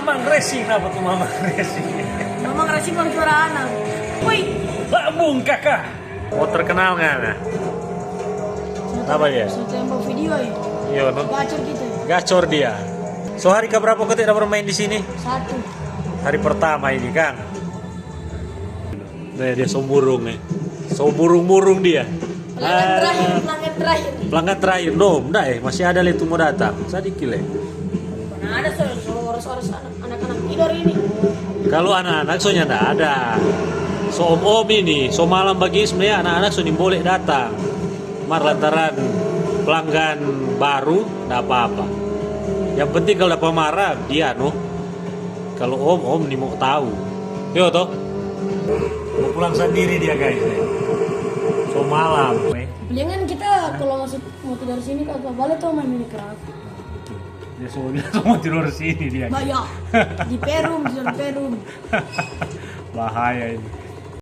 Mamang Racing, apa tuh Mamang Racing? Mamang Racing baru juara anak. Woi. Lambung kakak. Oh terkenal nggak? Nah? Apa dia? Saya tembak video ya. Iya, no? Gacor kita. Gacor dia. So hari keberapa kau tidak bermain di sini? 1. Hari pertama ini kan. Nah, dia so burung nih. So burung-burung dia. Pelanggan terakhir, pelanggan terakhir. Pelanggan terakhir, no, enggak masih ada itu mau datang. Sedikit le. Mana ada suara anak-anak tidur ini. Kalau anak-anak soalnya enggak ada. So om ini, so malam bagi sebenarnya anak-anak so boleh datang. Mar lantaran pelanggan baru, enggak apa-apa. Yang penting kalau dapat marah dia no. Kalau om nih mau tahu. Yo toh. Mau pulang sendiri dia guys. So malam. Palingan kita kalau mau tidur sini kagak boleh tuh main Minecraft. Dia semua tidur sini dia. Bahaya. Di Perum, di Perum. Bahaya ini.